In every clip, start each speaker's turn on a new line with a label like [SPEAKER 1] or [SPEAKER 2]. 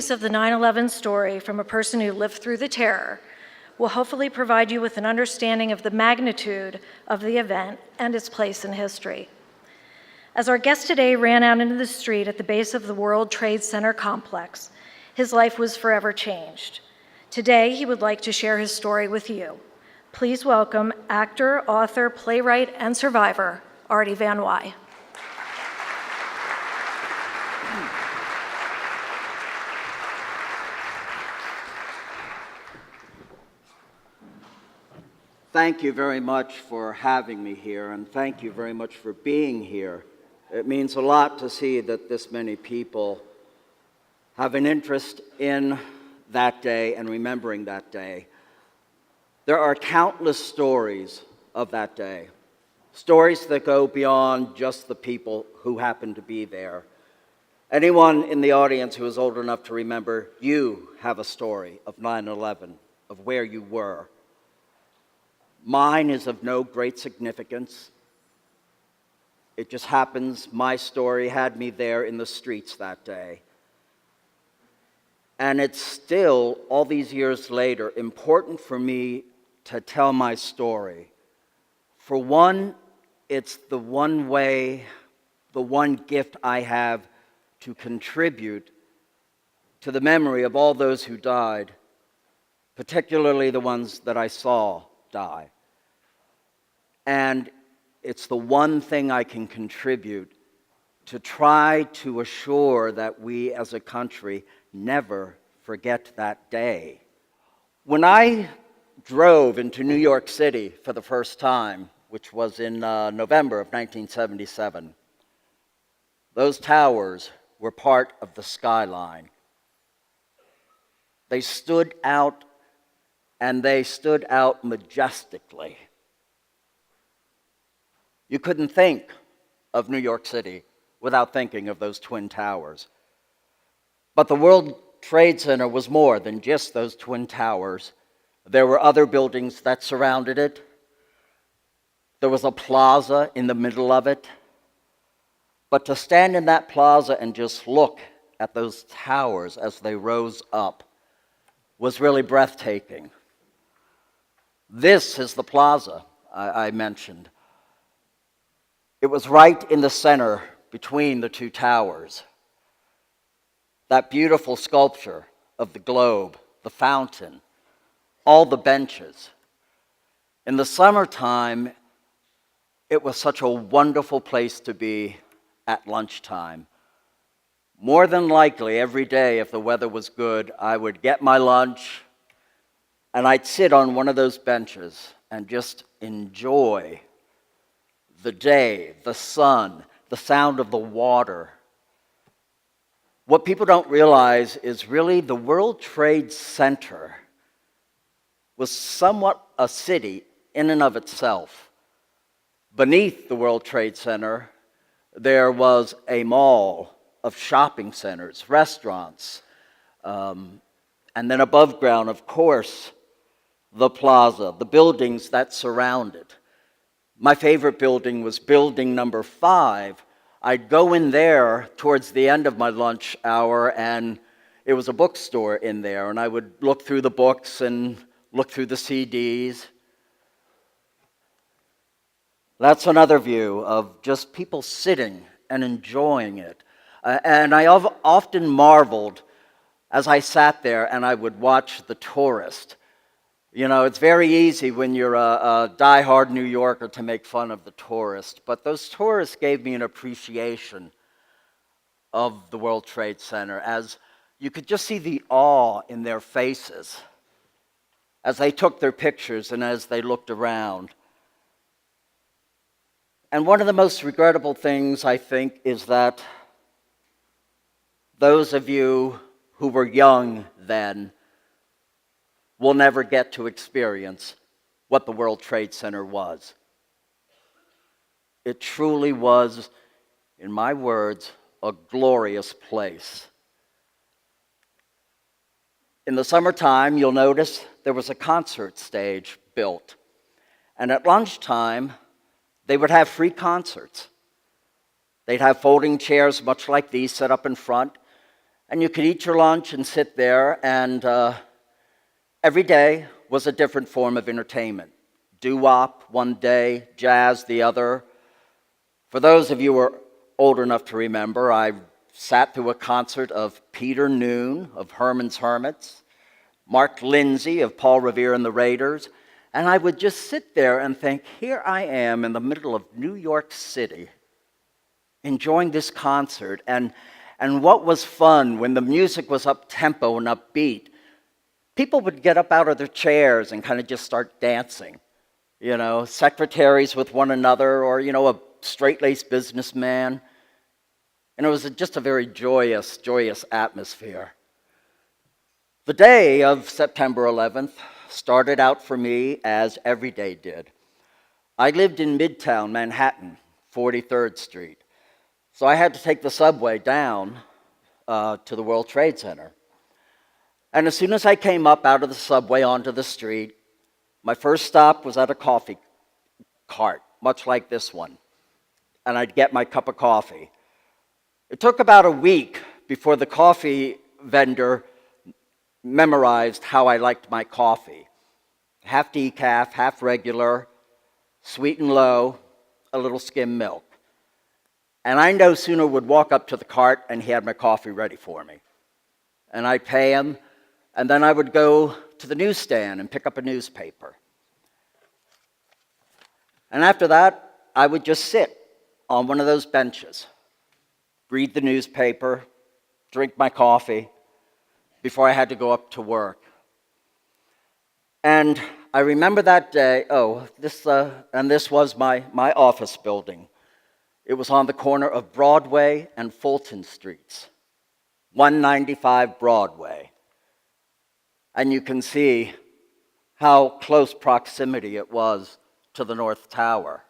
[SPEAKER 1] piece of the 9/11 story from a person who lived through the terror will hopefully provide you with an understanding of the magnitude of the event and its place in history. As our guest today ran out into the street at the base of the World Trade Center complex, his life was forever changed. Today, he would like to share his story with you. Please welcome actor, author, playwright, and survivor, Artie Van Wy.
[SPEAKER 2] Thank you very much for having me here, and thank you very much for being here. It means a lot to see that this many people have an interest in that day and remembering that day. There are countless stories of that day, stories that go beyond just the people who happen to be there. Anyone in the audience who is old enough to remember, you have a story of 9/11, of where you were. Mine is of no great significance. It just happens my story had me there in the streets that day. And it's still, all these years later, important for me to tell my story. For one, it's the one way, the one gift I have to contribute to the memory of all those who died, particularly the ones that I saw die. And it's the one thing I can contribute to try to assure that we as a country never forget that day. When I drove into New York City for the first time, which was in November of 1977, those towers were part of the skyline. They stood out, and they stood out majestically. You couldn't think of New York City without thinking of those twin towers. But the World Trade Center was more than just those twin towers. There were other buildings that surrounded it. There was a plaza in the middle of it. But to stand in that plaza and just look at those towers as they rose up was really breathtaking. This is the plaza I mentioned. It was right in the center between the two towers. That beautiful sculpture of the globe, the fountain, all the benches. In the summertime, it was such a wonderful place to be at lunchtime. More than likely, every day, if the weather was good, I would get my lunch and I'd sit on one of those benches and just enjoy the day, the sun, the sound of the water. What people don't realize is really the World Trade Center was somewhat a city in and of itself. Beneath the World Trade Center, there was a mall of shopping centers, restaurants, and then above ground, of course, the plaza, the buildings that surround it. My favorite building was building number 5. I'd go in there towards the end of my lunch hour, and it was a bookstore in there, and I would look through the books and look through the CDs. That's another view of just people sitting and enjoying it. And I have often marveled as I sat there and I would watch the tourist. You know, it's very easy when you're a diehard New Yorker to make fun of the tourist, but those tourists gave me an appreciation of the World Trade Center, as you could just see the awe in their faces as they took their pictures and as they looked around. And one of the most regrettable things, I think, is that those of you who were young then will never get to experience what the World Trade Center was. It truly was, in my words, a glorious place. In the summertime, you'll notice there was a concert stage built. And at lunchtime, they would have free concerts. They'd have folding chairs much like these set up in front, And you could eat your lunch and sit there, and every day was a different form of entertainment. Doo-wop one day, jazz the other. For those of you who are old enough to remember, I sat through a concert of Peter Noon of Herman's Hermits, Mark Lindsay of Paul Revere and the Raiders, and I would just sit there and think, here I am in the middle of New York City, enjoying this concert, and what was fun when the music was up-tempo and upbeat, people would get up out of their chairs and kind of just start dancing. You know, secretaries with one another, or, you know, a straight-laced businessman. And it was just a very joyous, joyous atmosphere. The day of September 11th started out for me as every day did. I lived in Midtown Manhattan, 43rd Street. So I had to take the subway down to the World Trade Center. And as soon as I came up out of the subway onto the street, my first stop was at a coffee cart, much like this one. And I'd get my cup of coffee. It took about a week before the coffee vendor memorized how I liked my coffee. Half decaf, half regular, sweet and low, a little skim milk. And I no sooner would walk up to the cart and he had my coffee ready for me. And I'd pay him, and then I would go to the newsstand and pick up a newspaper. And after that, I would just sit on one of those benches, read the newspaper, drink my coffee, before I had to go up to work. And I remember that day, this was my office building. It was on the corner of Broadway and Fulton Streets, 195 Broadway. And you can see how close proximity it was to the North Tower.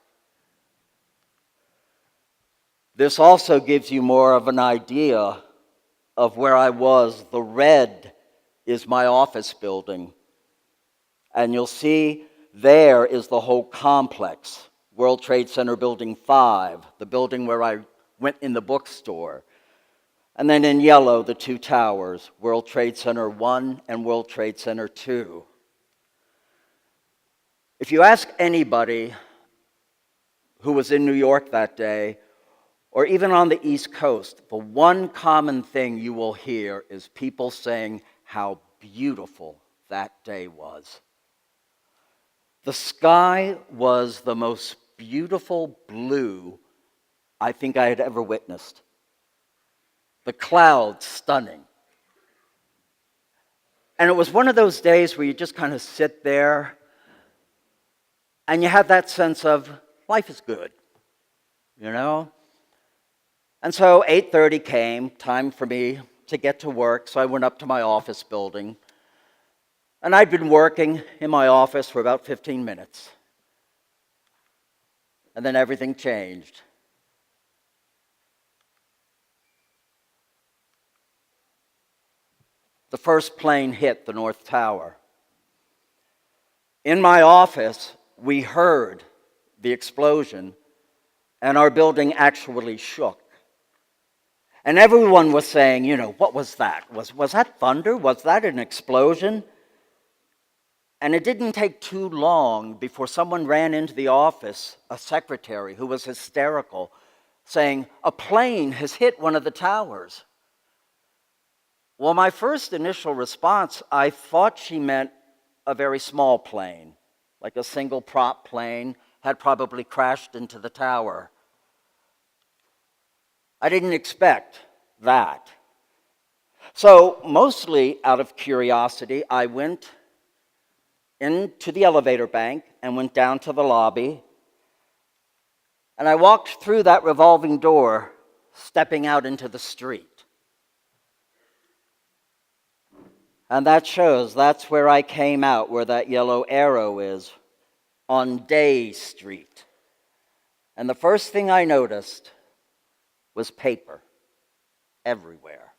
[SPEAKER 2] This also gives you more of an idea of where I was. The red is my office building. And you'll see there is the whole complex. World Trade Center Building 5, the building where I went in the bookstore. And then in yellow, the two towers, World Trade Center 1 and World Trade Center 2. If you ask anybody who was in New York that day, or even on the East Coast, the one common thing you will hear is people saying how beautiful that day was. The sky was the most beautiful blue I think I had ever witnessed. The clouds stunning. And it was one of those days where you just kind of sit there and you have that sense of life is good, you know? And so 8:30 came, time for me to get to work, so I went up to my office building. And I'd been working in my office for about 15 minutes. And then everything changed. The first plane hit the North Tower. In my office, we heard the explosion, and our building actually shook. And everyone was saying, you know, what was that? Was that thunder? Was that an explosion? And it didn't take too long before someone ran into the office, a secretary who was hysterical, saying, a plane has hit one of the towers. Well, my first initial response, I thought she meant a very small plane, like a single prop plane had probably crashed into the tower. I didn't expect that. So, mostly out of curiosity, I went into the elevator bank and went down to the lobby. And I walked through that revolving door, stepping out into the street. And that shows, that's where I came out, where that yellow arrow is, on Day Street. And the first thing I noticed was paper everywhere.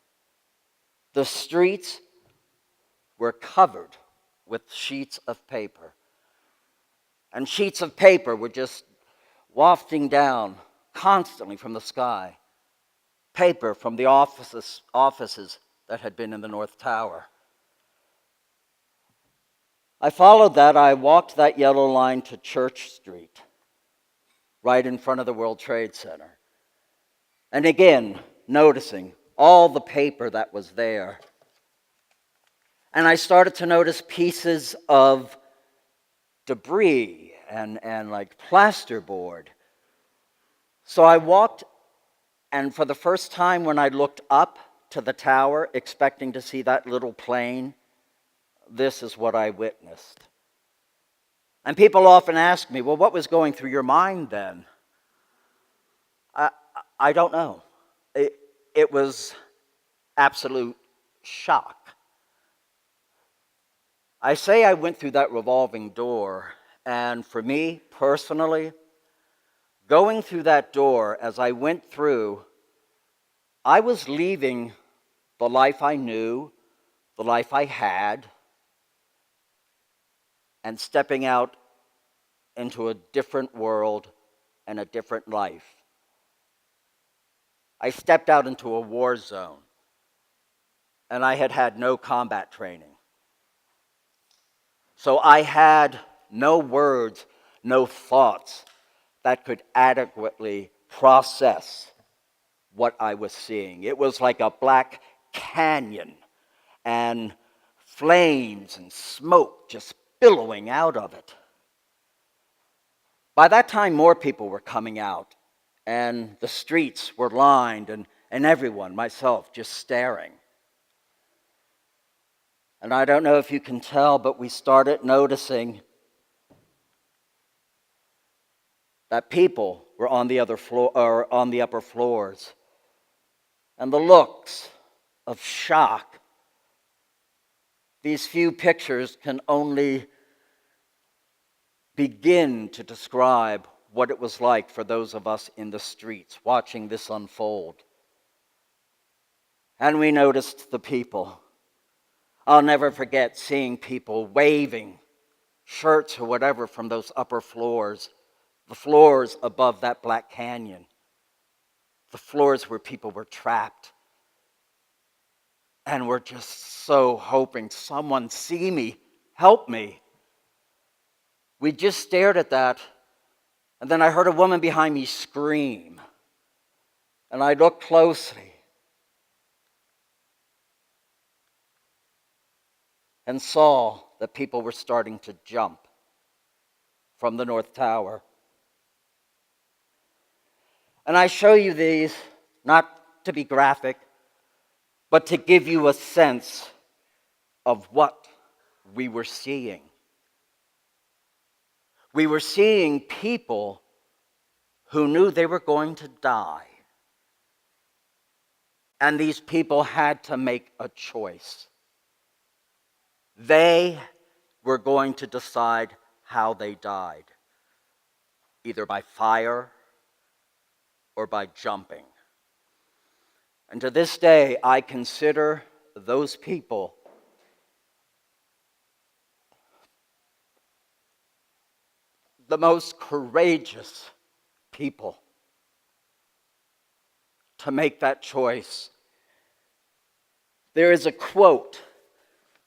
[SPEAKER 2] The streets were covered with sheets of paper. And sheets of paper were just wafting down constantly from the sky. Paper from the offices that had been in the North Tower. I followed that. I walked that yellow line to Church Street, right in front of the World Trade Center. And again, noticing all the paper that was there. And I started to notice pieces of debris and like plasterboard. So I walked, and for the first time when I looked up to the tower, expecting to see that little plane, this is what I witnessed. And people often ask me, well, what was going through your mind then? I don't know. It was absolute shock. I say I went through that revolving door, and for me personally, going through that door, as I went through, I was leaving the life I knew, the life I had, and stepping out into a different world and a different life. I stepped out into a war zone, and I had had no combat training. So I had no words, no thoughts that could adequately process what I was seeing. It was like a black canyon, and flames and smoke just billowing out of it. By that time, more people were coming out, and the streets were lined, and everyone, myself, just staring. And I don't know if you can tell, but we started noticing that people were on the other floor, or on the upper floors, and the looks of shock. These few pictures can only begin to describe what it was like for those of us in the streets watching this unfold. And we noticed the people. I'll never forget seeing people waving shirts or whatever from those upper floors, the floors above that black canyon, the floors where people were trapped. And we're just so hoping someone see me, help me. We just stared at that, and then I heard a woman behind me scream. And I looked closely and saw that people were starting to jump from the North Tower. And I show you these not to be graphic, but to give you a sense of what we were seeing. We were seeing people who knew they were going to die. And these people had to make a choice. They were going to decide how they died, either by fire or by jumping. And to this day, I consider those people the most courageous people to make that choice. There is a quote,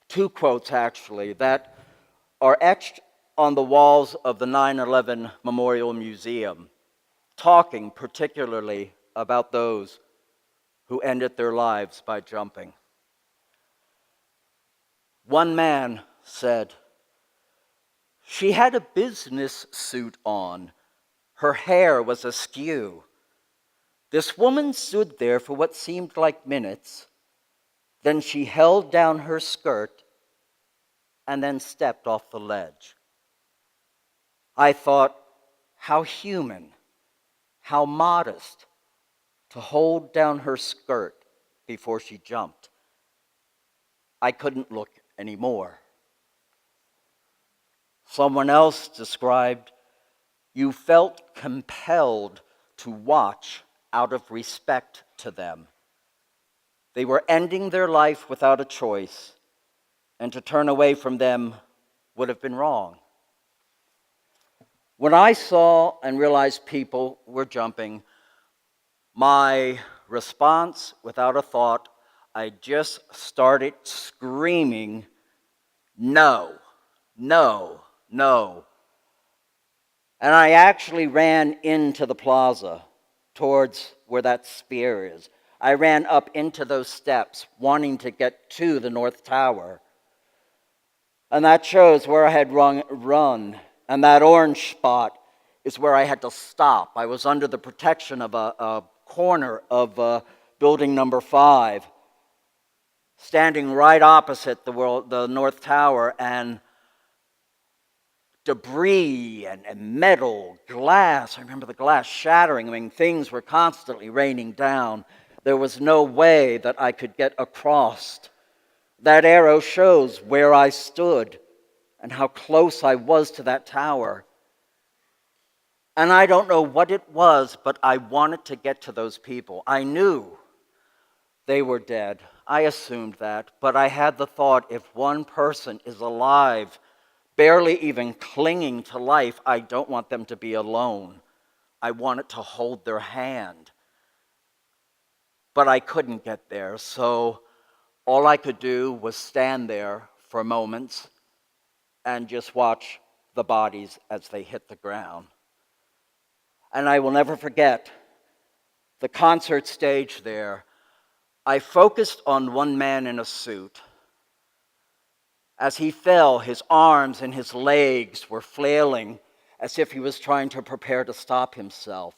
[SPEAKER 2] two quotes actually, that are etched on the walls of the 9/11 Memorial Museum, talking particularly about those who ended their lives by jumping. One man said, "She had a business suit on. Her hair was askew. This woman stood there for what seemed like minutes. Then she held down her skirt and then stepped off the ledge. I thought, how human, how modest to hold down her skirt before she jumped. I couldn't look anymore." Someone else described, "You felt compelled to watch out of respect to them. They were ending their life without a choice, and to turn away from them would have been wrong." When I saw and realized people were jumping, my response, without a thought, I just started screaming, no, no, no. And I actually ran into the plaza towards where that spear is. I ran up into those steps, wanting to get to the North Tower. And that shows where I had run. And that orange spot is where I had to stop. I was under the protection of a corner of building number 5, standing right opposite the North Tower, and debris and metal, glass. I remember the glass shattering. I mean, things were constantly raining down. There was no way that I could get across. That arrow shows where I stood and how close I was to that tower. And I don't know what it was, but I wanted to get to those people. I knew they were dead. I assumed that. But I had the thought, if one person is alive, barely even clinging to life, I don't want them to be alone. I wanted to hold their hand. But I couldn't get there, so all I could do was stand there for moments and just watch the bodies as they hit the ground. And I will never forget the concert stage there. I focused on one man in a suit. As he fell, his arms and his legs were flailing as if he was trying to prepare to stop himself.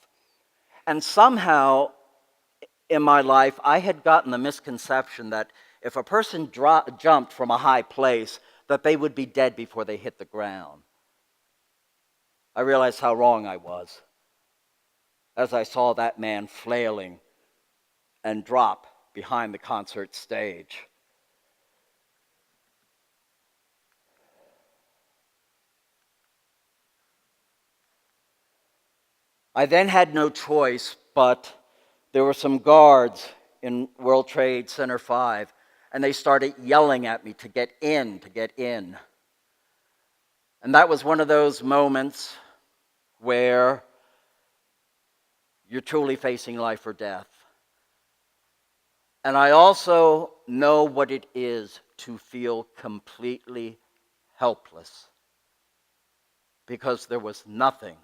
[SPEAKER 2] And somehow in my life, I had gotten the misconception that if a person jumped from a high place, that they would be dead before they hit the ground. I realized how wrong I was as I saw that man flailing and drop behind the concert stage. I then had no choice, but there were some guards in World Trade Center 5, and they started yelling at me to get in, to get in. And that was one of those moments where you're truly facing life or death. And I also know what it is to feel completely helpless, because there was nothing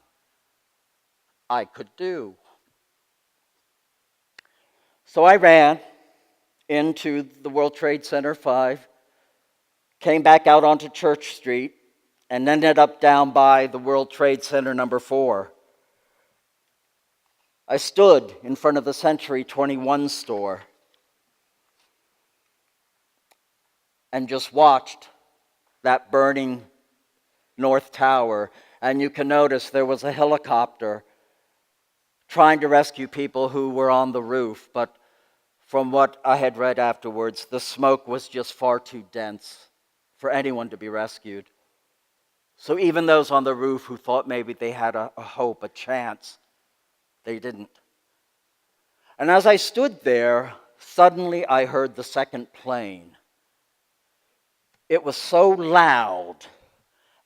[SPEAKER 2] I could do. So I ran into the World Trade Center 5, came back out onto Church Street, and ended up down by the World Trade Center number 4. I stood in front of the Century 21 store and just watched that burning North Tower. And you can notice there was a helicopter trying to rescue people who were on the roof, but from what I had read afterwards, the smoke was just far too dense for anyone to be rescued. So even those on the roof who thought maybe they had a hope, a chance, they didn't. And as I stood there, suddenly I heard the second plane. It was so loud,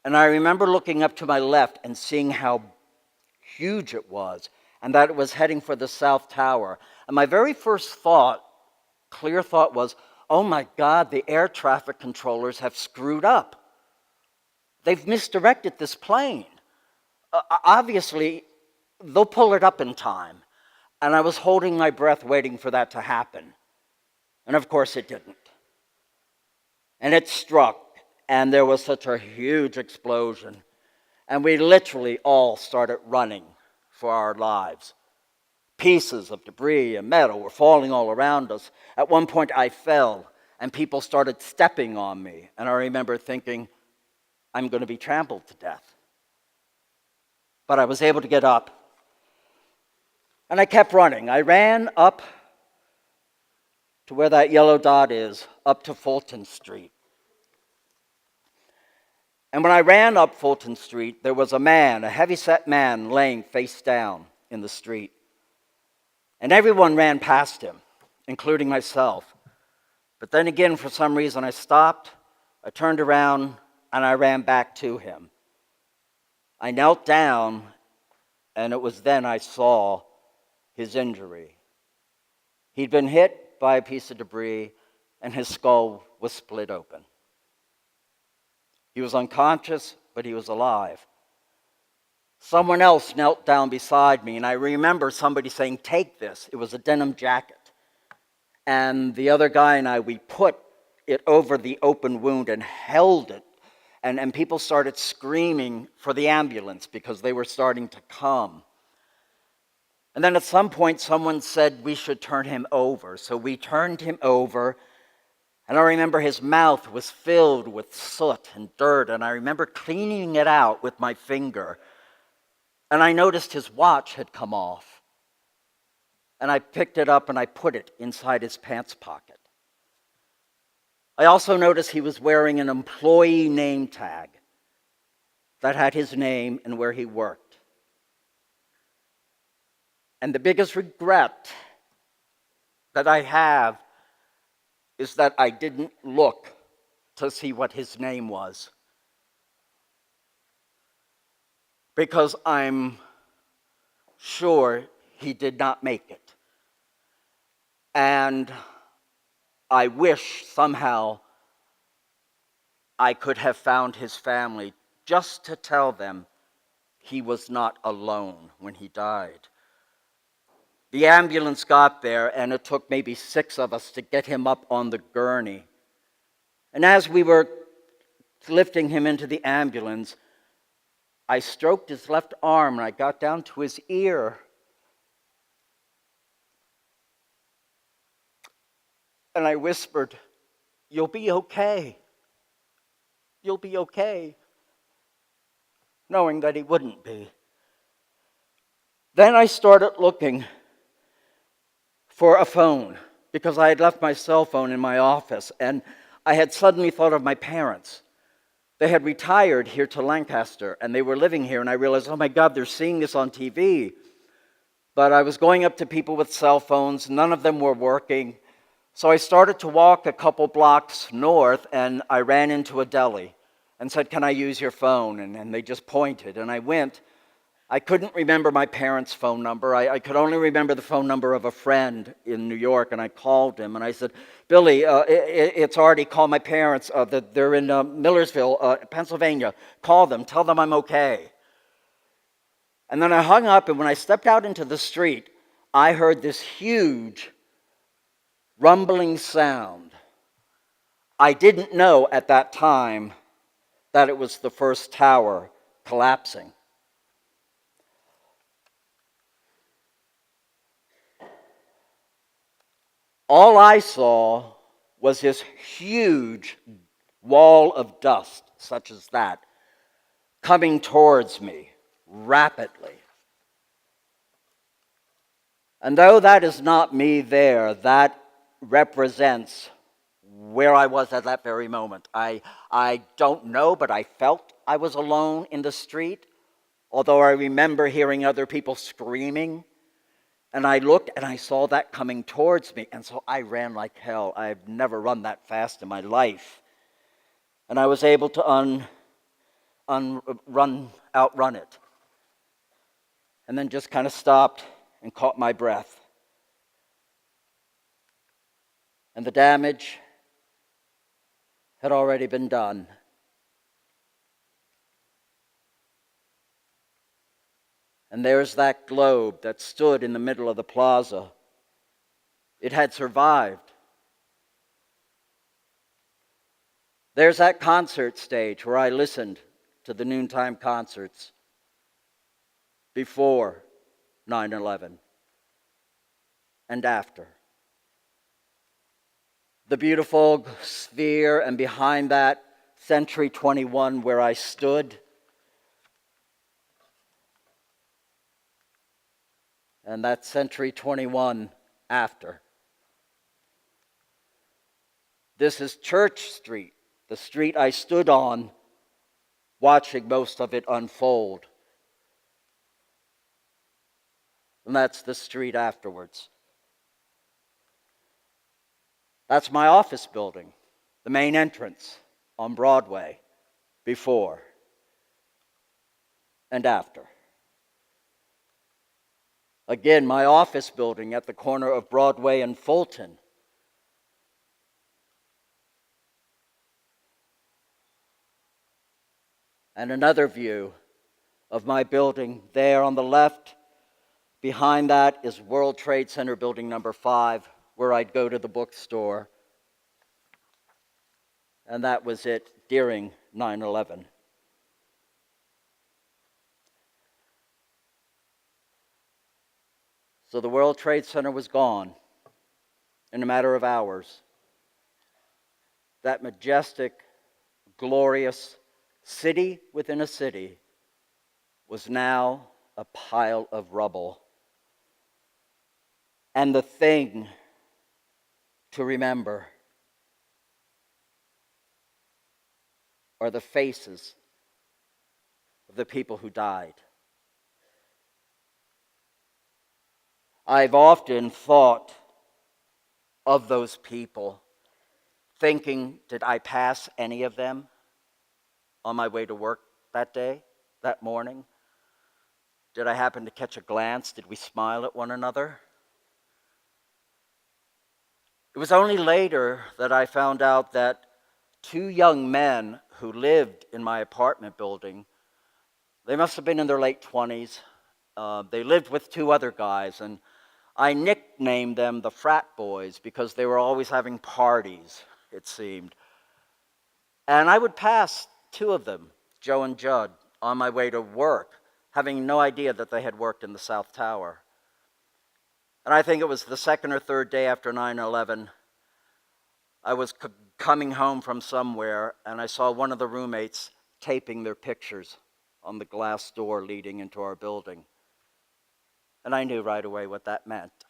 [SPEAKER 2] and I remember looking up to my left and seeing how huge it was, and that it was heading for the South Tower. And my very first thought, clear thought, was, oh my God, the air traffic controllers have screwed up. They've misdirected this plane. Obviously, they'll pull it up in time. And I was holding my breath waiting for that to happen. And of course it didn't. And it struck, and there was such a huge explosion. And we literally all started running for our lives. Pieces of debris and metal were falling all around us. At one point I fell, and people started stepping on me. And I remember thinking, I'm going to be trampled to death. But I was able to get up. And I kept running. I ran up to where that yellow dot is, up to Fulton Street. And when I ran up Fulton Street, there was a man, a heavy-set man, laying face down in the street. And everyone ran past him, including myself. But then again, for some reason, I stopped, I turned around, and I ran back to him. I knelt down, and it was then I saw his injury. He'd been hit by a piece of debris, and his skull was split open. He was unconscious, but he was alive. Someone else knelt down beside me, and I remember somebody saying, "Take this." It was a denim jacket. And the other guy and I, we put it over the open wound and held it. And people started screaming for the ambulance because they were starting to come. And then at some point, someone said we should turn him over. So we turned him over. And I remember his mouth was filled with soot and dirt. And I remember cleaning it out with my finger. And I noticed his watch had come off. And I picked it up and I put it inside his pants pocket. I also noticed he was wearing an employee name tag that had his name and where he worked. And the biggest regret that I have is that I didn't look to see what his name was. Because I'm sure he did not make it. And I wish somehow I could have found his family just to tell them he was not alone when he died. The ambulance got there, and it took maybe 6 of us to get him up on the gurney. And as we were lifting him into the ambulance, I stroked his left arm, and I got down to his ear. And I whispered, "You'll be okay. You'll be okay," knowing that he wouldn't be. Then I started looking for a phone because I had left my cell phone in my office, and I had suddenly thought of my parents. They had retired here to Lancaster, and they were living here, and I realized, oh my God, they're seeing this on TV. But I was going up to people with cell phones. None of them were working. So I started to walk a couple blocks north, and I ran into a deli and said, "Can I use your phone?" And they just pointed, and I went. I couldn't remember my parents' phone number. I could only remember the phone number of a friend in New York, and I called him, and I said, "Billy, it's Artie. Call my parents. They're in Millersville, Pennsylvania. Call them. Tell them I'm okay." And then I hung up, and when I stepped out into the street, I heard this huge rumbling sound. I didn't know at that time that it was the first tower collapsing. All I saw was this huge wall of dust, such as that, coming towards me rapidly. And though that is not me there, that represents where I was at that very moment. I don't know, but I felt I was alone in the street, although I remember hearing other people screaming. And I looked and I saw that coming towards me, and so I ran like hell. I've never run that fast in my life. And I was able to outrun it. And then just kind of stopped and caught my breath. And the damage had already been done. And there's that globe that stood in the middle of the plaza. It had survived. There's that concert stage where I listened to the noontime concerts before 9/11 and after. The beautiful sphere, and behind that, Century 21, where I stood. And that's Century 21 after. This is Church Street, the street I stood on, watching most of it unfold. And that's the street afterwards. That's my office building, the main entrance on Broadway, before and after. Again, my office building at the corner of Broadway and Fulton. And another view of my building there on the left. Behind that is World Trade Center building number 5, where I'd go to the bookstore. And that was it during 9/11. So the World Trade Center was gone in a matter of hours. That majestic, glorious city within a city was now a pile of rubble. And the thing to remember are the faces of the people who died. I've often thought of those people, thinking, did I pass any of them on my way to work that day, that morning? Did I happen to catch a glance? Did we smile at one another? It was only later that I found out that 2 young men who lived in my apartment building, they must have been in their late 20s. They lived with 2 other guys, and I nicknamed them the frat boys because they were always having parties, it seemed. And I would pass 2 of them, Joe and Judd, on my way to work, having no idea that they had worked in the South Tower. And I think it was the second or third day after 9/11, I was coming home from somewhere, and I saw one of the roommates taping their pictures on the glass door leading into our building. And I knew right away what that meant.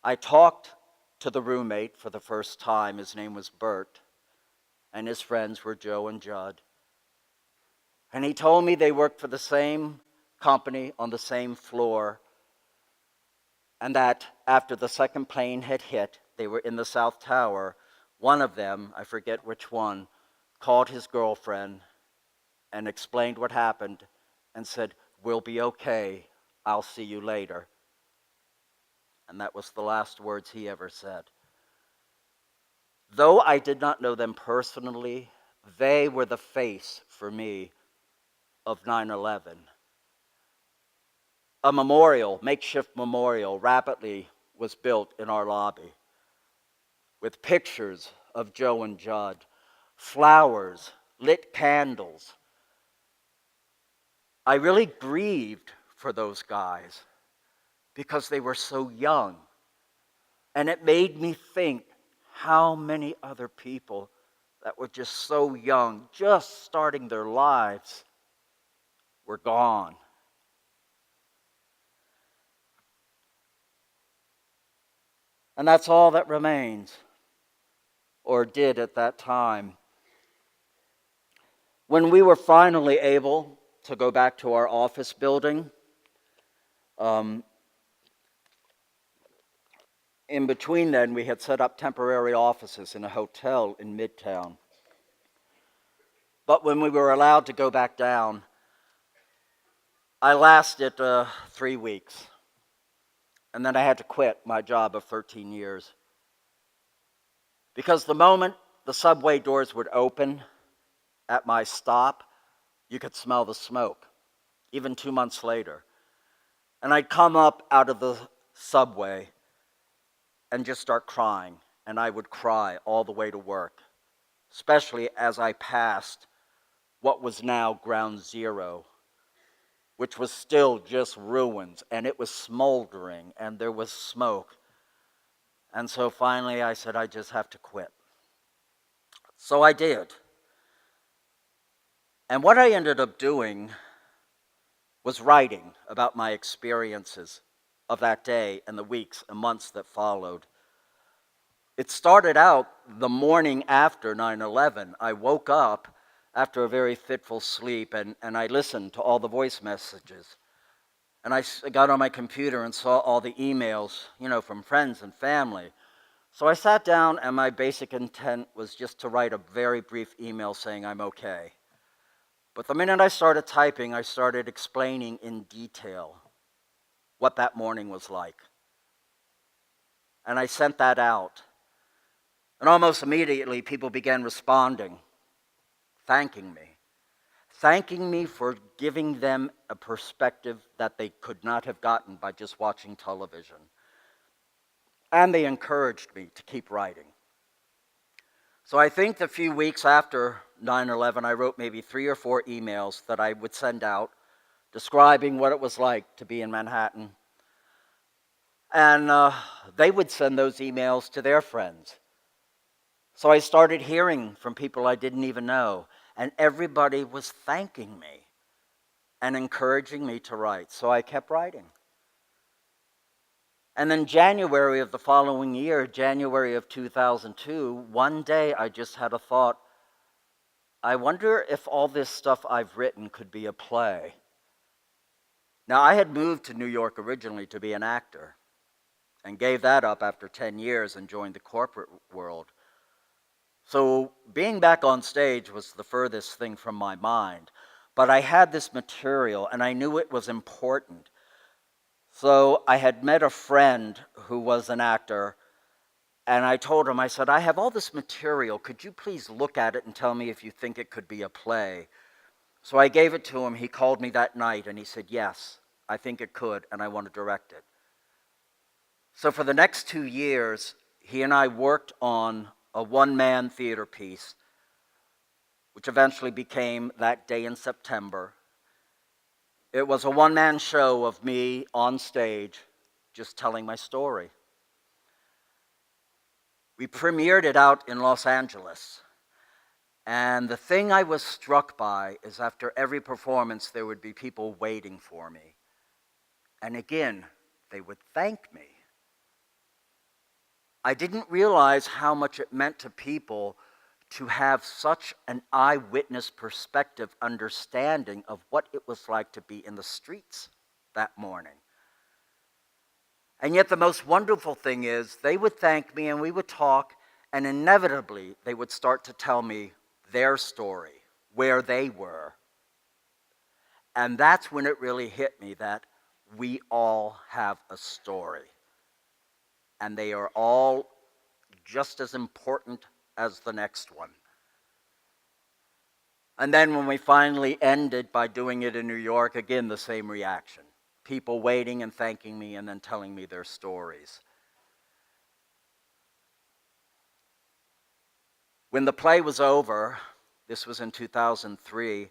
[SPEAKER 2] I talked to the roommate for the first time. His name was Bert, and his friends were Joe and Judd. And he told me they worked for the same company on the same floor, and that after the second plane had hit, they were in the South Tower. One of them, I forget which one, called his girlfriend and explained what happened and said, "We'll be okay. I'll see you later." And that was the last words he ever said. Though I did not know them personally, they were the face for me of 9/11. A memorial, makeshift memorial, rapidly was built in our lobby with pictures of Joe and Judd, flowers, lit candles. I really grieved for those guys because they were so young. And it made me think how many other people that were just so young, just starting their lives, were gone. And that's all that remains, or did at that time. When we were finally able to go back to our office building, in between then, we had set up temporary offices in a hotel in Midtown. But when we were allowed to go back down, I lasted 3 weeks. And then I had to quit my job of 13 years. Because the moment the subway doors would open at my stop, you could smell the smoke, even 2 months later. And I'd come up out of the subway and just start crying. And I would cry all the way to work, especially as I passed what was now Ground Zero, which was still just ruins, and it was smoldering, and there was smoke. And so finally I said, I just have to quit. So I did. And what I ended up doing was writing about my experiences of that day and the weeks and months that followed. It started out the morning after 9/11. I woke up after a very fitful sleep, and I listened to all the voice messages. And I got on my computer and saw all the emails, from friends and family. So I sat down, and my basic intent was just to write a very brief email saying I'm okay. But the minute I started typing, I started explaining in detail what that morning was like. And I sent that out. And almost immediately, people began responding, thanking me. thanking me for giving them a perspective that they could not have gotten by just watching television. And they encouraged me to keep writing. So I think the few weeks after 9/11, I wrote maybe 3 or 4 emails that I would send out describing what it was like to be in Manhattan. And they would send those emails to their friends. So I started hearing from people I didn't even know, and everybody was thanking me and encouraging me to write. So I kept writing. And then January of the following year, January of 2002, one day I just had a thought, I wonder if all this stuff I've written could be a play. Now, I had moved to New York originally to be an actor and gave that up after 10 years and joined the corporate world. So being back on stage was the furthest thing from my mind. But I had this material and I knew it was important. So I had met a friend who was an actor, and I told him, I said, I have all this material. Could you please look at it and tell me if you think it could be a play? So I gave it to him. He called me that night and he said, yes, I think it could, and I want to direct it. So for the next 2 years, he and I worked on a one-man theater piece, which eventually became That Day in September. It was a one-man show of me on stage just telling my story. We premiered it out in Los Angeles. And the thing I was struck by is after every performance, there would be people waiting for me. And again, they would thank me. I didn't realize how much it meant to people to have such an eyewitness perspective understanding of what it was like to be in the streets that morning. And yet the most wonderful thing is they would thank me and we would talk, and inevitably they would start to tell me their story, where they were. And that's when it really hit me that we all have a story. And they are all just as important as the next one. And then when we finally ended by doing it in New York, again, the same reaction. People waiting and thanking me and then telling me their stories. When the play was over, this was in 2003,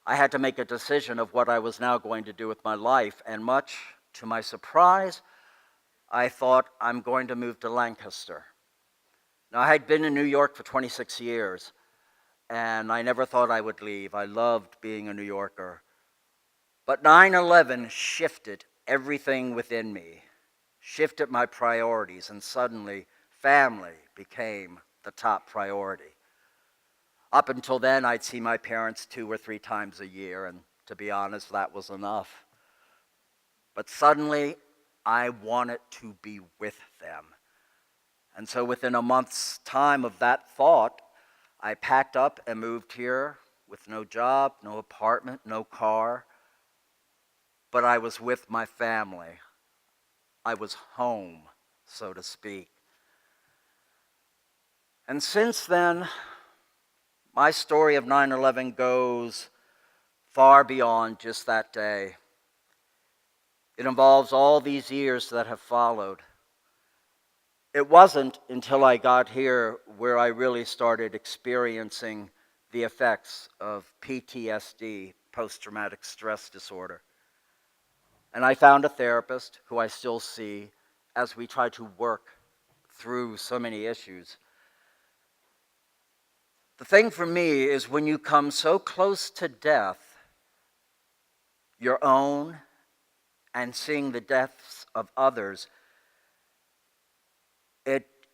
[SPEAKER 2] I had to make a decision of what I was now going to do with my life, and much to my surprise, I thought, I'm going to move to Lancaster. Now, I had been in New York for 26 years, and I never thought I would leave. I loved being a New Yorker. But 9/11 shifted everything within me, shifted my priorities, and suddenly family became the top priority. Up until then, I'd see my parents 2 or 3 times a year, and to be honest, that was enough. But suddenly, I wanted to be with them. And so within a month's time of that thought, I packed up and moved here with no job, no apartment, no car. But I was with my family. I was home, so to speak. And since then, my story of 9/11 goes far beyond just that day. It involves all these years that have followed. It wasn't until I got here where I really started experiencing the effects of PTSD, post-traumatic stress disorder. And I found a therapist who I still see as we try to work through so many issues. The thing for me is when you come so close to death, your own, and seeing the deaths of others,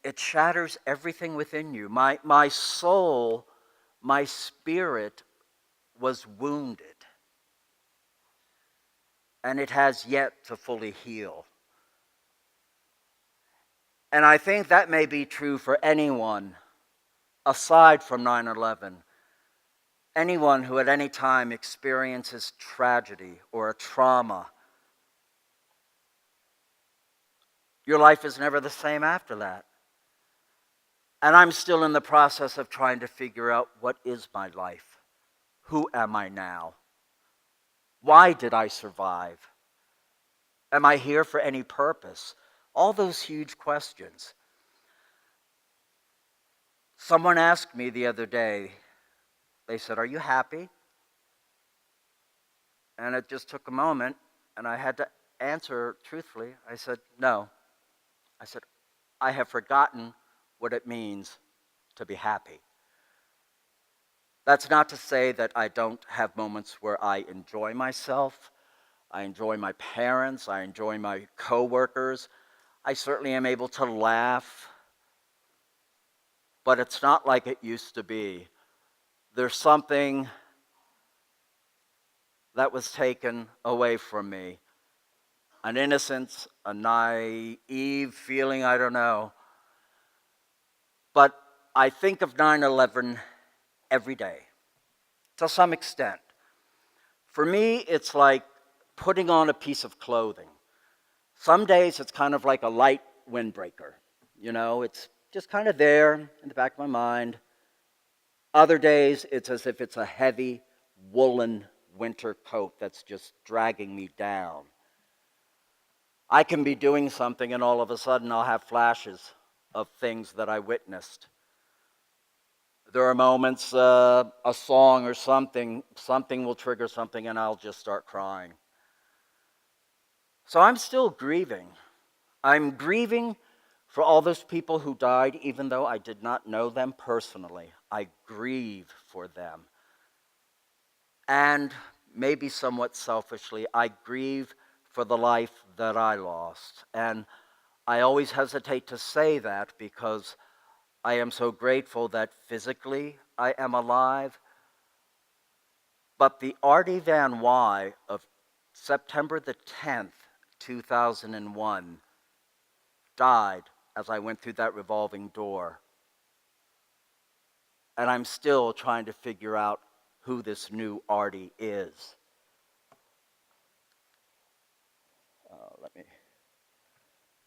[SPEAKER 2] it shatters everything within you. My soul, my spirit was wounded. And it has yet to fully heal. And I think that may be true for anyone aside from 9/11. Anyone who at any time experiences tragedy or a trauma. Your life is never the same after that. And I'm still in the process of trying to figure out what is my life? Who am I now? Why did I survive? Am I here for any purpose? All those huge questions. Someone asked me the other day, they said, "Are you happy?" And it just took a moment, and I had to answer truthfully. I said, "No." I said, "I have forgotten what it means to be happy." That's not to say that I don't have moments where I enjoy myself. I enjoy my parents. I enjoy my coworkers. I certainly am able to laugh. But it's not like it used to be. There's something that was taken away from me. An innocence, a naive feeling, I don't know. But I think of 9/11 every day, to some extent. For me, it's like putting on a piece of clothing. Some days it's kind of like a light windbreaker. You know, it's just kind of there in the back of my mind. Other days, it's as if it's a heavy woolen winter coat that's just dragging me down. I can be doing something and all of a sudden I'll have flashes of things that I witnessed. There are moments, a song or something will trigger something and I'll just start crying. So I'm still grieving. I'm grieving for all those people who died, even though I did not know them personally. I grieve for them. And maybe somewhat selfishly, I grieve for the life that I lost. And I always hesitate to say that because I am so grateful that physically I am alive. But the Artie Van Wy of September the 10th, 2001, died as I went through that revolving door. And I'm still trying to figure out who this new Artie is.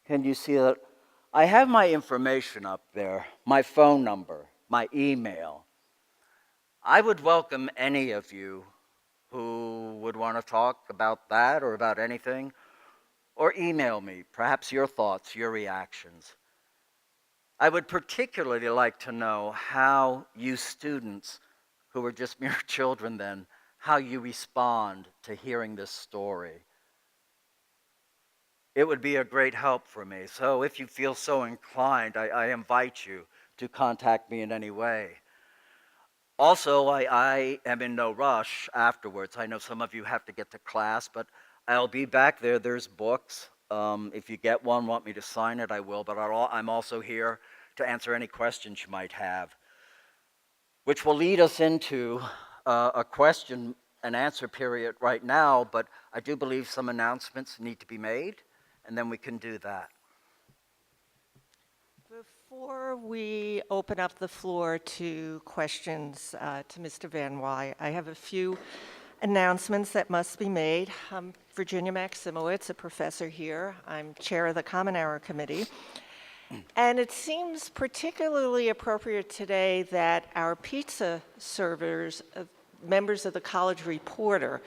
[SPEAKER 2] Can you see that? I have my information up there, my phone number, my email. I would welcome any of you who would want to talk about that or about anything, or email me, perhaps your thoughts, your reactions. I would particularly like to know how you students, who were just mere children then, how you respond to hearing this story. It would be a great help for me. So if you feel so inclined, I invite you to contact me in any way. Also, I am in no rush afterwards. I know some of you have to get to class, but I'll be back there. There's books. If you get one, want me to sign it, I will. But I'm also here to answer any questions you might have, which will lead us into a question and answer period right now. But I do believe some announcements need to be made, and then we can do that.
[SPEAKER 3] Before we open up the floor to questions to Mr. Van Wy, I have a few announcements that must be made. I'm Virginia Maximowitz, a professor here. I'm chair of the Common Hour Committee. And it seems particularly appropriate today that our pizza servers, members of the College Reporter,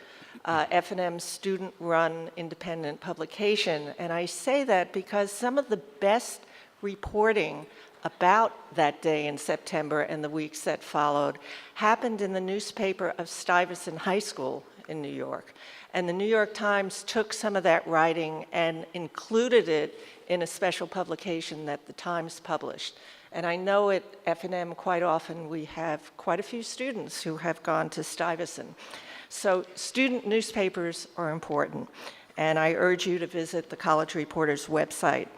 [SPEAKER 3] F&M's student-run independent publication, and I say that because some of the best reporting about that day in September and the weeks that followed happened in the newspaper of Stuyvesant High School in New York. And the New York Times took some of that writing and included it in a special publication that the Times published. And I know at F&M quite often we have quite a few students who have gone to Stuyvesant. So student newspapers are important, and I urge you to visit the College Reporter's website.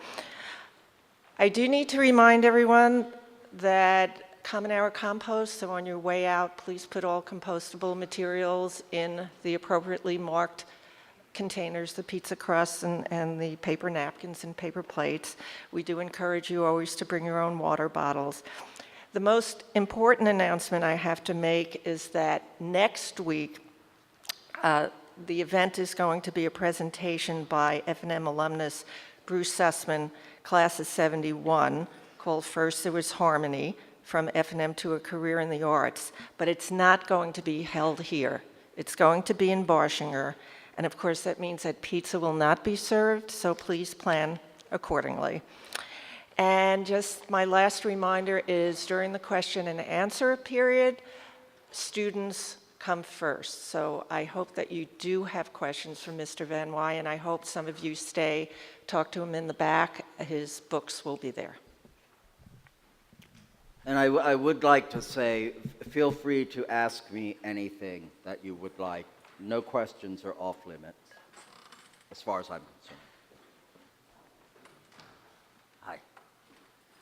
[SPEAKER 3] I do need to remind everyone that Common Hour compost, so on your way out, please put all compostable materials in the appropriately marked containers, the pizza crusts and the paper napkins and paper plates. We do encourage you always to bring your own water bottles. The most important announcement I have to make is that next week, the event is going to be a presentation by F&M alumnus Bruce Sussman, class of 71, called First There Was Harmony, from F&M to a career in the arts, but it's not going to be held here. It's going to be in Barshinger, and of course that means that pizza will not be served, so please plan accordingly. And just my last reminder is during the question and answer period, students come first. So I hope that you do have questions for Mr. Van Wy, and I hope some of you stay, talk to him in the back. His books will be there.
[SPEAKER 2] And I would like to say, feel free to ask me anything that you would like. No questions are off limits, as far as I'm concerned. Hi.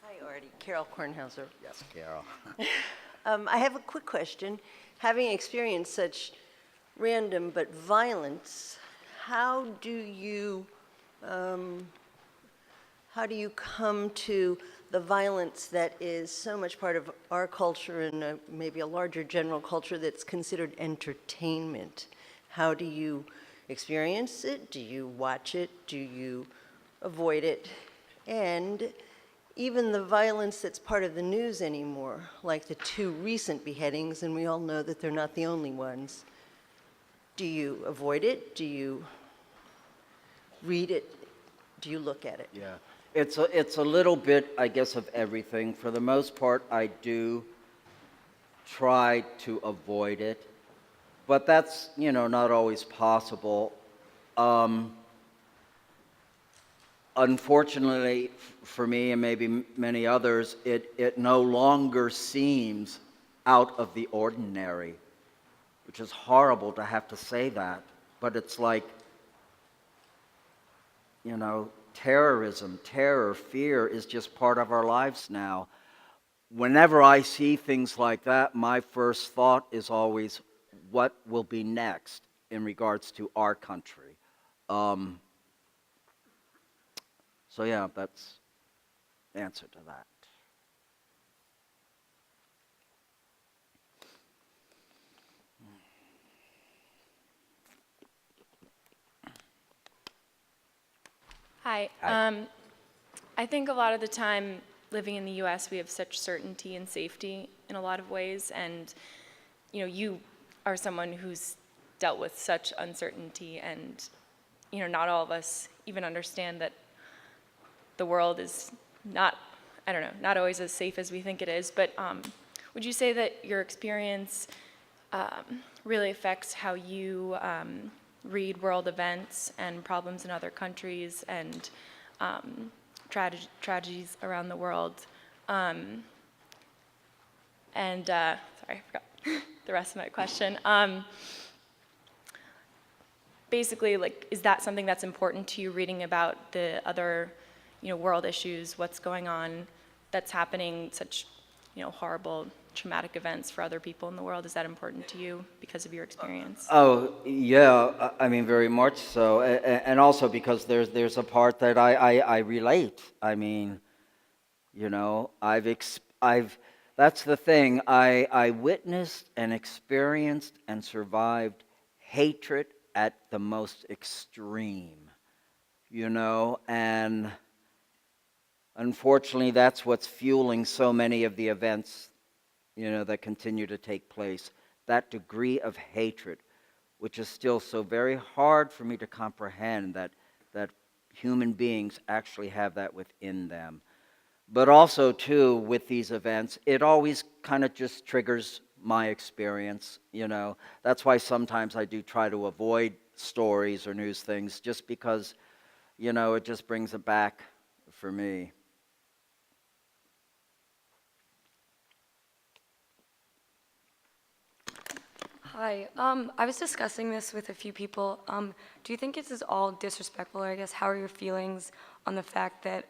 [SPEAKER 4] Hi, Artie. Carol Kornhauser.
[SPEAKER 2] Yes, Carol.
[SPEAKER 4] I have a quick question. Having experienced such random but violence, how do you come to the violence that is so much part of our culture and maybe a larger general culture that's considered entertainment? How do you experience it? Do you watch it? Do you avoid it? And even the violence that's part of the news anymore, like the 2 recent beheadings, and we all know that they're not the only ones. Do you avoid it? Do you read it? Do you look at it?
[SPEAKER 2] Yeah. It's a little bit, I guess, of everything. For the most part, I do try to avoid it, but that's, not always possible. Unfortunately for me and maybe many others, it no longer seems out of the ordinary, which is horrible to have to say that, but it's like, terrorism, terror, fear is just part of our lives now. Whenever I see things like that, my first thought is always, what will be next in regards to our country? So yeah, that's the answer to that.
[SPEAKER 5] Hi.
[SPEAKER 2] Hi.
[SPEAKER 5] I think a lot of the time living in the U.S., we have such certainty and safety in a lot of ways, and you are someone who's dealt with such uncertainty, and not all of us even understand that the world is not always as safe as we think it is. But would you say that your experience really affects how you read world events and problems in other countries and tragedies around the world? Sorry, I forgot the rest of my question. Basically, is that something that's important to you, reading about the other, world issues, what's going on, that's happening, such, horrible, traumatic events for other people in the world? Is that important to you because of your experience?
[SPEAKER 2] Oh, yeah, I mean, very much so. And also because there's a part that I relate. I mean, that's the thing. I witnessed and experienced and survived hatred at the most extreme, and unfortunately that's what's fueling so many of the events, that continue to take place. That degree of hatred, which is still so very hard for me to comprehend that human beings actually have that within them. But also, too, with these events, it always kind of just triggers my experience, That's why sometimes I do try to avoid stories or news things, just because, it just brings it back for me.
[SPEAKER 6] Hi. I was discussing this with a few people. Do you think this is all disrespectful, or I guess how are your feelings on the fact that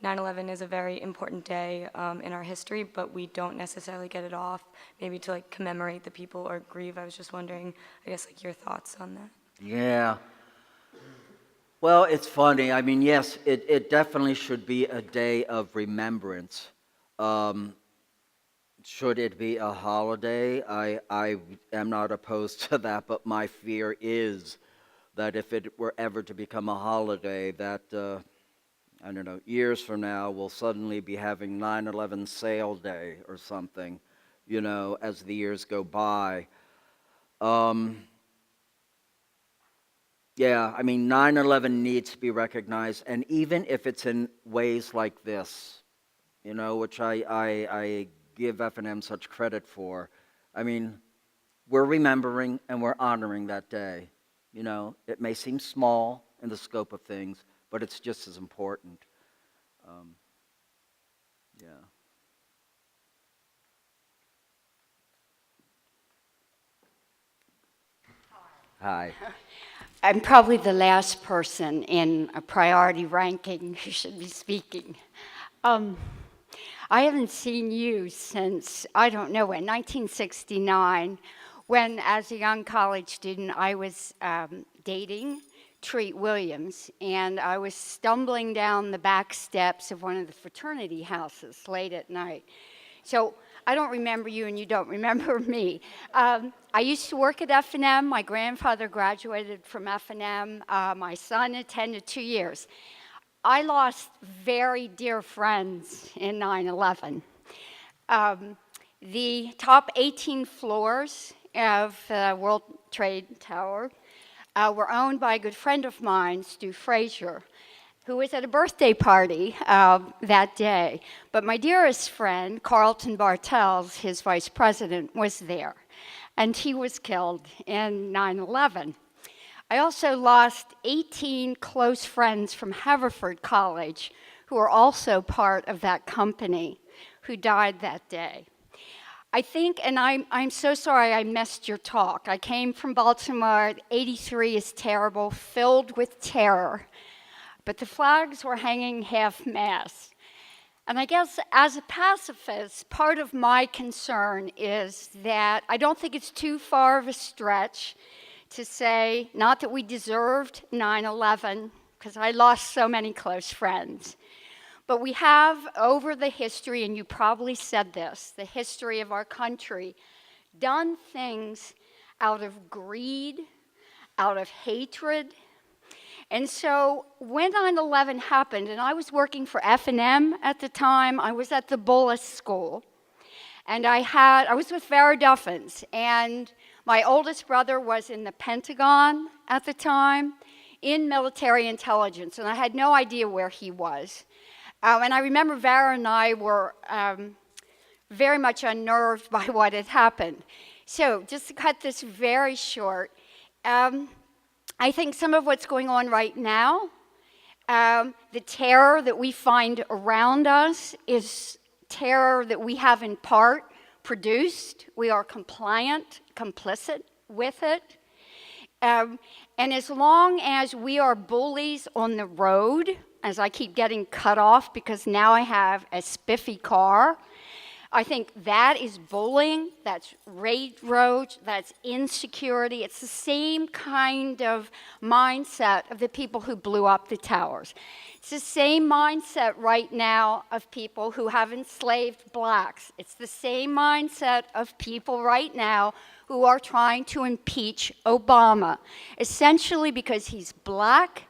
[SPEAKER 6] 9/11 is a very important day in our history, but we don't necessarily get it off, maybe to commemorate the people or grieve? I was just wondering, I guess, your thoughts on that.
[SPEAKER 2] Yeah. Well, it's funny. I mean, yes, it definitely should be a day of remembrance. Should it be a holiday? I am not opposed to that, but my fear is that if it were ever to become a holiday, that I don't know, years from now, we'll suddenly be having 9/11 sale day or something, you know, as the years go by. Yeah, I mean, 9/11 needs to be recognized, and even if it's in ways like this, you know, which I give F&M such credit for. I mean, we're remembering and we're honoring that day. You know, it may seem small in the scope of things, but it's just as important. Yeah. Hi.
[SPEAKER 7] I'm probably the last person in a priority ranking who should be speaking. I haven't seen you since, I don't know when, 1969, when as a young college student I was dating Treat Williams, and I was stumbling down the back steps of one of the fraternity houses late at night. So I don't remember you and you don't remember me. I used to work at F&M. My grandfather graduated from F&M. My son attended 2 years. I lost very dear friends in 9/11. The top 18 floors of the World Trade Tower were owned by a good friend of mine, Stu Frazier, who was at a birthday party that day. But my dearest friend, Carlton Bartels, his vice president, was there, and he was killed in 9/11. I also lost 18 close friends from Haverford College who were also part of that company who died that day. I think, and I'm so sorry I missed your talk. I came from Baltimore. 83 is terrible, filled with terror. But the flags were hanging half-mast. And I guess as a pacifist, part of my concern is that I don't think it's too far of a stretch to say, not that we deserved 9/11, because I lost so many close friends, but we have, over the history, and you probably said this, the history of our country, done things out of greed, out of hatred. And so when 9/11 happened, and I was working for F&M at the time, I was at the Bullis School, and I was with Vera Duffins, and my oldest brother was in the Pentagon at the time, in military intelligence, and I had no idea where he was. And I remember Vera and I were very much unnerved by what had happened. So just to cut this very short, I think some of what's going on right now, the terror that we find around us is terror that we have in part produced. We are compliant, complicit with it. And as long as we are bullies on the road, as I keep getting cut off because now I have a spiffy car, I think that is bullying, that's rage, that's insecurity. It's the same kind of mindset of the people who blew up the towers. It's the same mindset right now of people who have enslaved blacks. It's the same mindset of people right now who are trying to impeach Obama, essentially because he's black,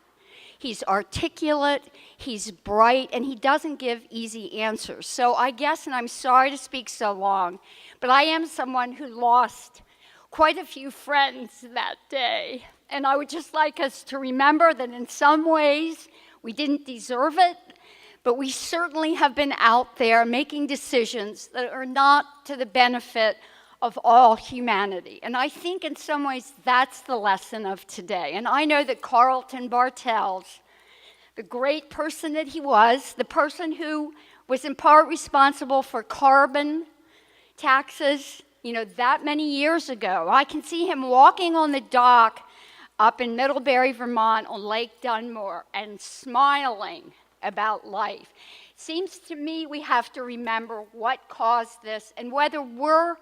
[SPEAKER 7] he's articulate, he's bright, and he doesn't give easy answers. So I guess, and I'm sorry to speak so long, but I am someone who lost quite a few friends that day. And I would just like us to remember that in some ways we didn't deserve it, but we certainly have been out there making decisions that are not to the benefit of all humanity. And I think in some ways that's the lesson of today. And I know that Carlton Bartels, the great person that he was, the person who was in part responsible for carbon taxes, you know, that many years ago. I can see him walking on the dock up in Middlebury, Vermont on Lake Dunmore and smiling about life. Seems to me we have to remember what caused this and whether we're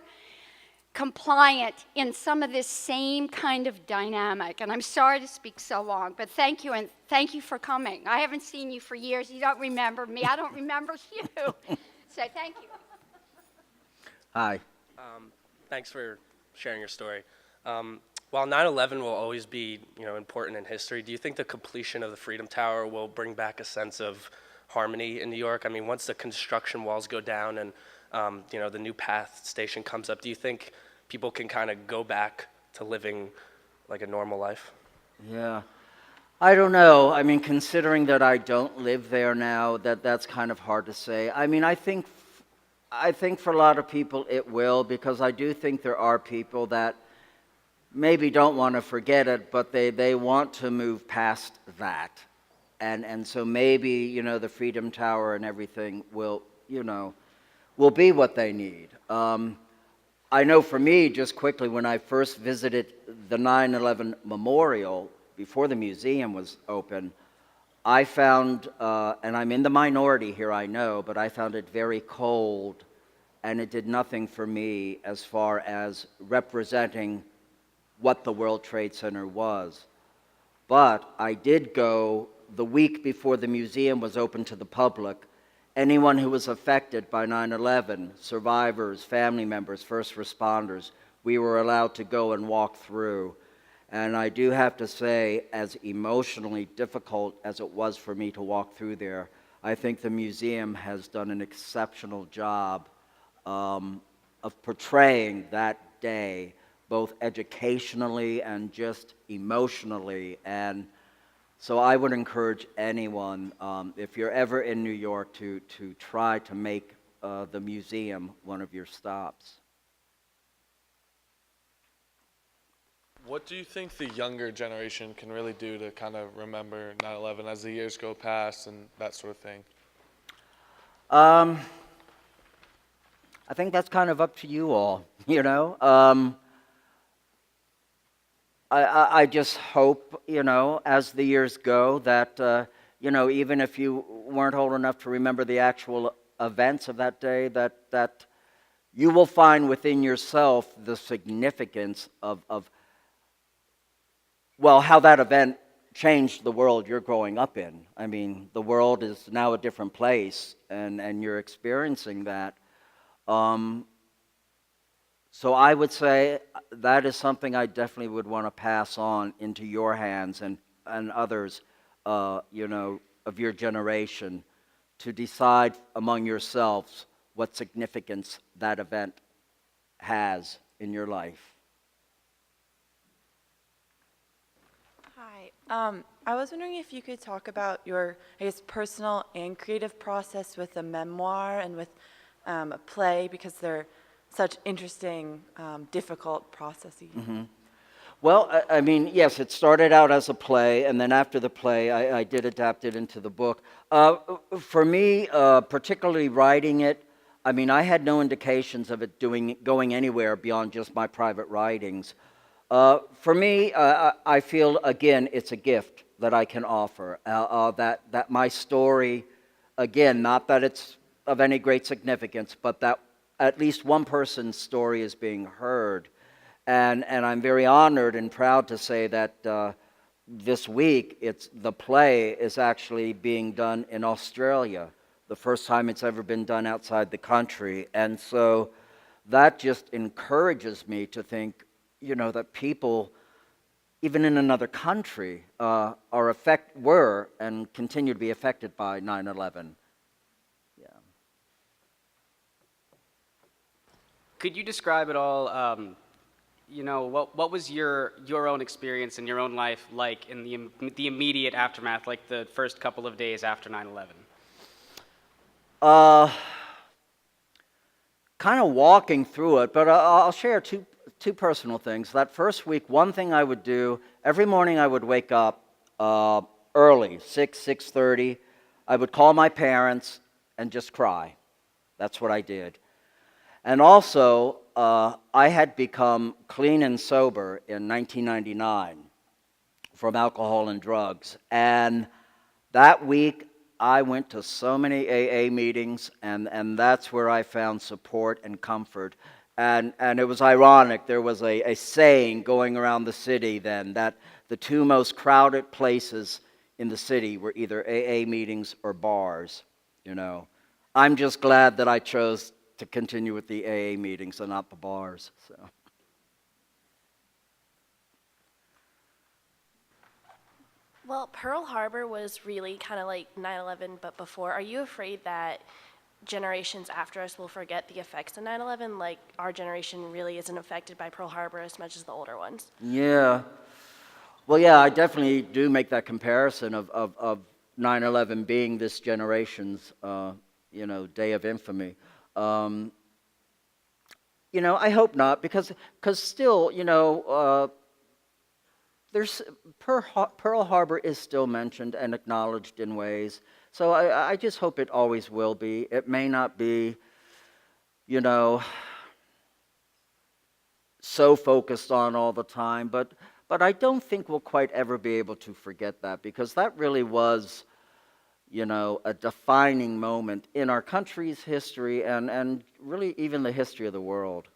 [SPEAKER 7] compliant in some of this same kind of dynamic. And I'm sorry to speak so long, but thank you, and thank you for coming. I haven't seen you for years. You don't remember me. I don't remember you. So thank you.
[SPEAKER 2] Hi.
[SPEAKER 8] Thanks for sharing your story. While 9/11 will always be, important in history, do you think the completion of the Freedom Tower will bring back a sense of harmony in New York? I mean, once the construction walls go down and, the new PATH station comes up, do you think people can kind of go back to living like a normal life?
[SPEAKER 2] Yeah. I don't know. I mean, considering that I don't live there now, that's kind of hard to say. I mean, I think for a lot of people it will, because I do think there are people that maybe don't want to forget it, but they want to move past that. And so maybe, the Freedom Tower and everything will be what they need. I know for me, just quickly, when I first visited the 9/11 memorial, before the museum was open, I found, and I'm in the minority here, I know, but I found it very cold, and it did nothing for me as far as representing what the World Trade Center was. But I did go the week before the museum was open to the public. Anyone who was affected by 9/11, survivors, family members, first responders, we were allowed to go and walk through. And I do have to say, as emotionally difficult as it was for me to walk through there, I think the museum has done an exceptional job of portraying that day, both educationally and just emotionally. And so I would encourage anyone, if you're ever in New York, to try to make the museum one of your stops.
[SPEAKER 9] What do you think the younger generation can really do to kind of remember 9/11 as the years go past and that sort of thing?
[SPEAKER 2] I think that's kind of up to you all, I just hope, as the years go, that, even if you weren't old enough to remember the actual events of that day, that you will find within yourself the significance of how that event changed the world you're growing up in. I mean, the world is now a different place, and you're experiencing that. So I would say that is something I definitely would want to pass on into your hands and others, of your generation, to decide among yourselves what significance that event has in your life.
[SPEAKER 10] Hi. I was wondering if you could talk about your, personal and creative process with a memoir and with a play, because they're such interesting, difficult processes.
[SPEAKER 2] Mm-hmm. Well, I mean, yes, it started out as a play, and then after the play, I did adapt it into the book. For me, particularly writing it, I mean, I had no indications of it going anywhere beyond just my private writings. For me, I feel, again, it's a gift that I can offer, that my story, again, not that it's of any great significance, but that at least one person's story is being heard. And I'm very honored and proud to say that this week, the play is actually being done in Australia, the first time it's ever been done outside the country. And so that just encourages me to think, that people, even in another country, were and continue to be affected by 9/11. Yeah.
[SPEAKER 11] Could you describe at all, what was your own experience in your own life like in the immediate aftermath, like the first couple of days after 9/11?
[SPEAKER 2] Kind of walking through it, but I'll share two personal things. That first week, one thing I would do, every morning I would wake up early, 6:30. I would call my parents and just cry. That's what I did. And also, I had become clean and sober in 1999 from alcohol and drugs. And that week, I went to so many AA meetings, and that's where I found support and comfort. And it was ironic. There was a saying going around the city then that the two most crowded places in the city were either AA meetings or bars, I'm just glad that I chose to continue with the AA meetings and not the bars. So.
[SPEAKER 12] Well, Pearl Harbor was really kind of like 9/11, but before. Are you afraid that generations after us will forget the effects of 9/11? Like, our generation really isn't affected by Pearl Harbor as much as the older ones?
[SPEAKER 2] Yeah. Well, yeah, I definitely do make that comparison of 9/11 being this generation's, day of infamy. Um, I hope not, because still, there's Pearl Harbor is still mentioned and acknowledged in ways. So I just hope it always will be. It may not be, you know, so focused on all the time, but I don't think we'll quite ever be able to forget that, because that really was, a defining moment in our country's history and really even the history of the world.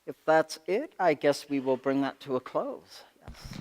[SPEAKER 2] If that's it, I guess we will bring that to a close. Yes.